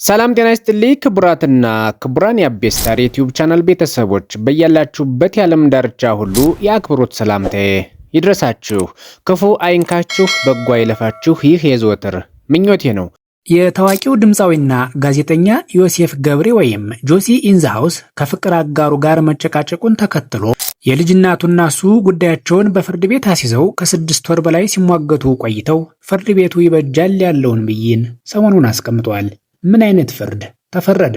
ሰላም ጤና ይስጥልኝ ክቡራትና ክቡራን የአቤስታር ዩቲዩብ ቻናል ቤተሰቦች በእያላችሁበት የዓለም ዳርቻ ሁሉ የአክብሮት ሰላምታዬ ይድረሳችሁ። ክፉ አይንካችሁ፣ በጎ አይለፋችሁ። ይህ የዘወትር ምኞቴ ነው። የታዋቂው ድምፃዊና ጋዜጠኛ ዮሴፍ ገብሬ ወይም ጆሲ ኢን ዘ ሃውስ ከፍቅር አጋሩ ጋር መጨቃጨቁን ተከትሎ የልጅ እናቱና እሱ ጉዳያቸውን በፍርድ ቤት አስይዘው ከ6 ወር በላይ ሲሟገቱ ቆይተው ፍርድ ቤቱ ይበጃል ያለውን ብይን ሰሞኑን አስቀምጧል። ምን አይነት ፍርድ ተፈረደ?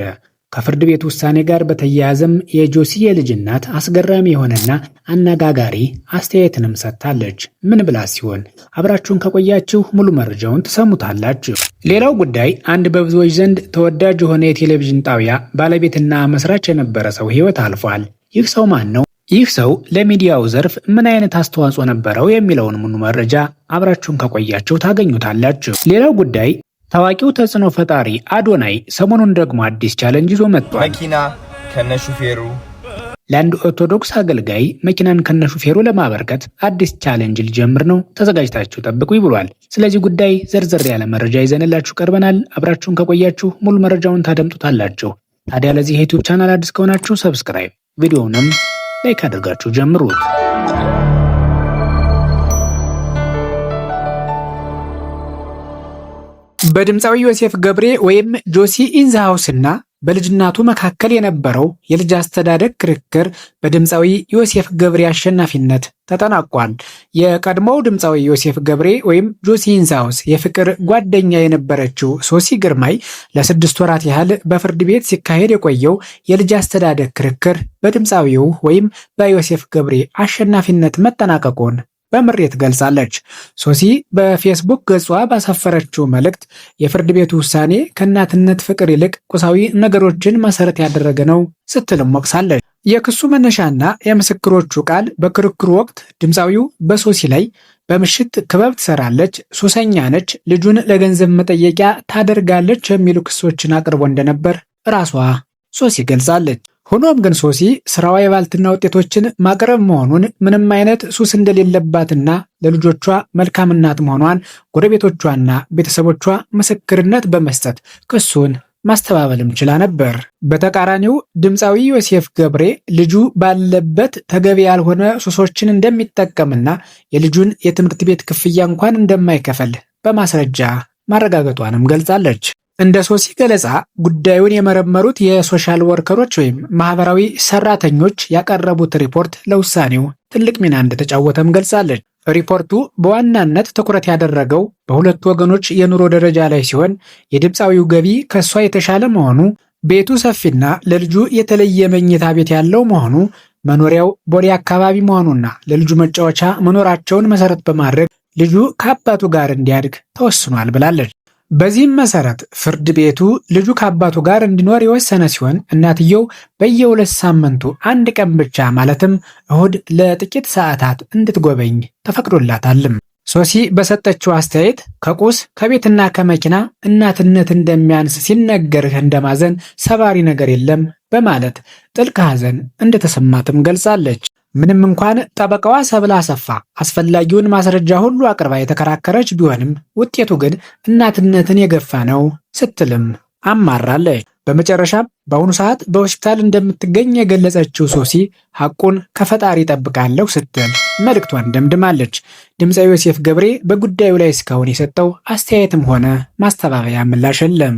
ከፍርድ ቤት ውሳኔ ጋር በተያያዘም የጆሲ የልጅ እናት አስገራሚ የሆነና አነጋጋሪ አስተያየትንም ሰጥታለች። ምን ብላ ሲሆን አብራችሁን ከቆያችሁ ሙሉ መረጃውን ትሰሙታላችሁ። ሌላው ጉዳይ አንድ በብዙዎች ዘንድ ተወዳጅ የሆነ የቴሌቪዥን ጣቢያ ባለቤትና መስራች የነበረ ሰው ሕይወት አልፏል። ይህ ሰው ማን ነው? ይህ ሰው ለሚዲያው ዘርፍ ምን አይነት አስተዋጽኦ ነበረው የሚለውን ሙሉ መረጃ አብራችሁን ከቆያችሁ ታገኙታላችሁ። ሌላው ጉዳይ ታዋቂው ተጽዕኖ ፈጣሪ አዶናይ ሰሞኑን ደግሞ አዲስ ቻሌንጅ ይዞ መጥቷል። መኪና ከነሹፌሩ ለአንድ ኦርቶዶክስ አገልጋይ መኪናን ከነሹፌሩ ለማበርከት አዲስ ቻሌንጅ ሊጀምር ነው፣ ተዘጋጅታችሁ ጠብቁ ብሏል። ስለዚህ ጉዳይ ዘርዘር ያለ መረጃ ይዘንላችሁ ቀርበናል። አብራችሁን ከቆያችሁ ሙሉ መረጃውን ታደምጡታላችሁ። ታዲያ ለዚህ የዩቲዩብ ቻናል አዲስ ከሆናችሁ ሰብስክራይብ፣ ቪዲዮውንም ላይክ አድርጋችሁ ጀምሩት። በድምፃዊ ዮሴፍ ገብሬ ወይም ጆሲ ኢን ዘ ሃውስ እና በልጅ እናቱ መካከል የነበረው የልጅ አስተዳደግ ክርክር በድምፃዊ ዮሴፍ ገብሬ አሸናፊነት ተጠናቋል። የቀድሞው ድምፃዊ ዮሴፍ ገብሬ ወይም ጆሲ ኢን ዘ ሃውስ የፍቅር ጓደኛ የነበረችው ሶሲ ግርማይ ለ6 ወራት ያህል በፍርድ ቤት ሲካሄድ የቆየው የልጅ አስተዳደግ ክርክር በድምፃዊው ወይም በዮሴፍ ገብሬ አሸናፊነት መጠናቀቁን በምሬት ገልጻለች። ሶሲ በፌስቡክ ገጿ ባሰፈረችው መልእክት የፍርድ ቤቱ ውሳኔ ከእናትነት ፍቅር ይልቅ ቁሳዊ ነገሮችን መሰረት ያደረገ ነው ስትልም ወቅሳለች። የክሱ መነሻና የምስክሮቹ ቃል በክርክሩ ወቅት ድምፃዊው በሶሲ ላይ በምሽት ክበብ ትሰራለች፣ ሱሰኛ ነች፣ ልጁን ለገንዘብ መጠየቂያ ታደርጋለች የሚሉ ክሶችን አቅርቦ እንደነበር ራሷ ሶሲ ገልጻለች። ሆኖም ግን ሶሲ ስራዋ የባልትና ውጤቶችን ማቅረብ መሆኑን ምንም አይነት ሱስ እንደሌለባትና ለልጆቿ መልካም እናት መሆኗን ጎረቤቶቿና ቤተሰቦቿ ምስክርነት በመስጠት ክሱን ማስተባበልም ችላ ነበር። በተቃራኒው ድምፃዊ ዮሴፍ ገብሬ ልጁ ባለበት ተገቢ ያልሆነ ሱሶችን እንደሚጠቀምና የልጁን የትምህርት ቤት ክፍያ እንኳን እንደማይከፍል በማስረጃ ማረጋገጧንም ገልጻለች። እንደ ሶሲ ገለጻ ጉዳዩን የመረመሩት የሶሻል ወርከሮች ወይም ማህበራዊ ሰራተኞች ያቀረቡት ሪፖርት ለውሳኔው ትልቅ ሚና እንደተጫወተም ገልጻለች። ሪፖርቱ በዋናነት ትኩረት ያደረገው በሁለቱ ወገኖች የኑሮ ደረጃ ላይ ሲሆን የድምፃዊው ገቢ ከሷ የተሻለ መሆኑ፣ ቤቱ ሰፊና ለልጁ የተለየ መኝታ ቤት ያለው መሆኑ፣ መኖሪያው ቦሌ አካባቢ መሆኑና ለልጁ መጫወቻ መኖራቸውን መሰረት በማድረግ ልጁ ከአባቱ ጋር እንዲያድግ ተወስኗል ብላለች። በዚህም መሰረት ፍርድ ቤቱ ልጁ ከአባቱ ጋር እንዲኖር የወሰነ ሲሆን እናትየው በየ2 ሳምንቱ አንድ ቀን ብቻ ማለትም እሁድ ለጥቂት ሰዓታት እንድትጎበኝ ተፈቅዶላታልም። ሶሲ በሰጠችው አስተያየት ከቁስ ከቤትና ከመኪና እናትነት እንደሚያንስ ሲነገርህ እንደማዘን ሰባሪ ነገር የለም በማለት ጥልቅ ሐዘን እንደተሰማትም ገልጻለች። ምንም እንኳን ጠበቃዋ ሰብለ አሰፋ አስፈላጊውን ማስረጃ ሁሉ አቅርባ የተከራከረች ቢሆንም ውጤቱ ግን እናትነትን የገፋ ነው ስትልም አማራለች። በመጨረሻም በአሁኑ ሰዓት በሆስፒታል እንደምትገኝ የገለጸችው ሶሲ ሐቁን ከፈጣሪ ጠብቃለሁ ስትል መልእክቷን ደምድማለች። ድምፃዊ ዮሴፍ ገብሬ በጉዳዩ ላይ እስካሁን የሰጠው አስተያየትም ሆነ ማስተባበያ ምላሽ የለም።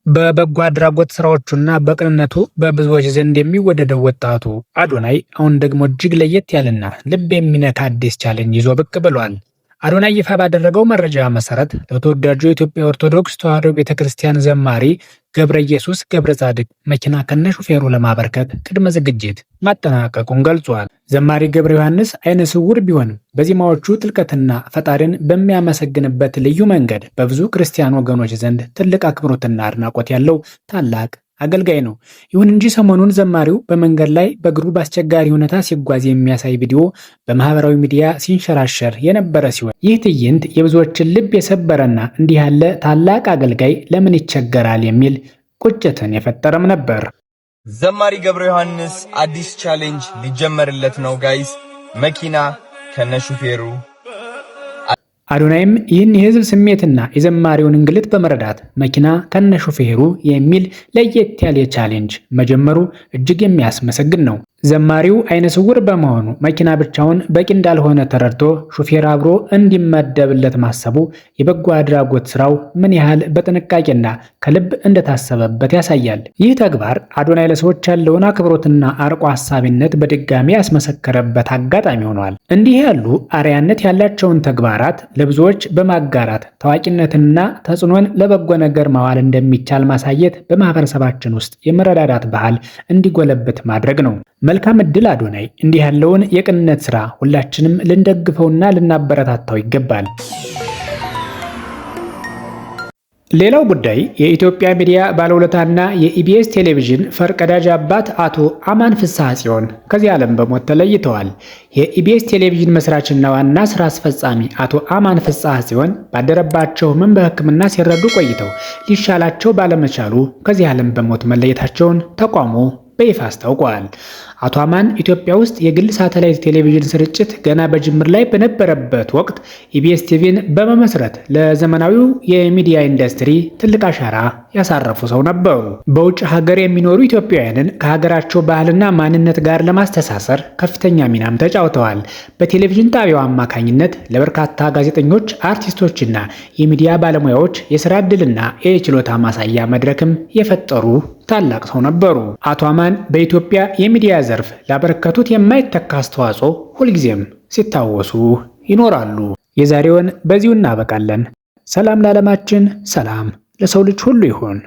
በበጎ አድራጎት ስራዎቹና በቅንነቱ በብዙዎች ዘንድ የሚወደደው ወጣቱ አዶናይ አሁን ደግሞ እጅግ ለየት ያለና ልብ የሚነካ አዲስ ቻሌንጅ ይዞ ብቅ ብሏል። አዶናይ ይፋ ባደረገው መረጃ መሰረት ለተወዳጁ የኢትዮጵያ ኦርቶዶክስ ተዋሕዶ ቤተክርስቲያን ዘማሪ ገብረ ኢየሱስ ገብረ ጻድቅ መኪና ከነሹፌሩ ለማበርከት ቅድመ ዝግጅት ማጠናቀቁን ገልጿል። ዘማሪ ገብረ ዮሐንስ አይነ ስውር ቢሆንም በዜማዎቹ ጥልቀትና ፈጣሪን በሚያመሰግንበት ልዩ መንገድ በብዙ ክርስቲያን ወገኖች ዘንድ ትልቅ አክብሮትና አድናቆት ያለው ታላቅ አገልጋይ ነው። ይሁን እንጂ ሰሞኑን ዘማሪው በመንገድ ላይ በእግሩ በአስቸጋሪ ሁኔታ ሲጓዝ የሚያሳይ ቪዲዮ በማህበራዊ ሚዲያ ሲንሸራሸር የነበረ ሲሆን ይህ ትዕይንት የብዙዎችን ልብ የሰበረና እንዲህ ያለ ታላቅ አገልጋይ ለምን ይቸገራል የሚል ቁጭትን የፈጠረም ነበር። ዘማሪ ገብረ ዮሐንስ አዲስ ቻሌንጅ ሊጀመርለት ነው ጋይስ። መኪና ከነሹፌሩ አዶናይም ይህን የህዝብ ስሜትና የዘማሪውን እንግልት በመረዳት መኪና ከነ ሹፌሩ የሚል ለየት ያለ ቻሌንጅ መጀመሩ እጅግ የሚያስመሰግን ነው። ዘማሪው አይነ ስውር በመሆኑ መኪና ብቻውን በቂ እንዳልሆነ ተረድቶ ሹፌር አብሮ እንዲመደብለት ማሰቡ የበጎ አድራጎት ስራው ምን ያህል በጥንቃቄና ከልብ እንደታሰበበት ያሳያል። ይህ ተግባር አዶናይ ለሰዎች ያለውን አክብሮትና አርቆ ሀሳቢነት በድጋሚ ያስመሰከረበት አጋጣሚ ሆኗል። እንዲህ ያሉ አርአያነት ያላቸውን ተግባራት ለብዙዎች በማጋራት ታዋቂነትንና ተጽዕኖን ለበጎ ነገር ማዋል እንደሚቻል ማሳየት በማህበረሰባችን ውስጥ የመረዳዳት ባህል እንዲጎለብት ማድረግ ነው። መልካም ዕድል አዶናይ። እንዲህ ያለውን የቅንነት ሥራ ሁላችንም ልንደግፈውና ልናበረታታው ይገባል። ሌላው ጉዳይ የኢትዮጵያ ሚዲያ ባለውለታና የኢቢኤስ ቴሌቪዥን ፈርቀዳጅ አባት አቶ አማን ፍስሐ ጽዮን ከዚህ ዓለም በሞት ተለይተዋል። የኢቢኤስ ቴሌቪዥን መስራችና ዋና ስራ አስፈጻሚ አቶ አማን ፍስሐ ጽዮን ባደረባቸው ሕመም በሕክምና ሲረዱ ቆይተው ሊሻላቸው ባለመቻሉ ከዚህ ዓለም በሞት መለየታቸውን ተቋሙ በይፋ አስታውቋል። አቶ አማን ኢትዮጵያ ውስጥ የግል ሳተላይት ቴሌቪዥን ስርጭት ገና በጅምር ላይ በነበረበት ወቅት ኢቢኤስ ቲቪን በመመስረት ለዘመናዊው የሚዲያ ኢንዱስትሪ ትልቅ አሻራ ያሳረፉ ሰው ነበሩ። በውጭ ሀገር የሚኖሩ ኢትዮጵያውያንን ከሀገራቸው ባህልና ማንነት ጋር ለማስተሳሰር ከፍተኛ ሚናም ተጫውተዋል። በቴሌቪዥን ጣቢያው አማካኝነት ለበርካታ ጋዜጠኞች፣ አርቲስቶችና የሚዲያ ባለሙያዎች የስራ ዕድልና የችሎታ ማሳያ መድረክም የፈጠሩ ታላቅ ሰው ነበሩ። አቶ አማን በኢትዮጵያ የሚዲያ ዘርፍ ላበረከቱት የማይተካ አስተዋጽኦ ሁልጊዜም ሲታወሱ ይኖራሉ። የዛሬውን በዚሁ እናበቃለን። ሰላም ለዓለማችን፣ ሰላም ለሰው ልጅ ሁሉ ይሁን።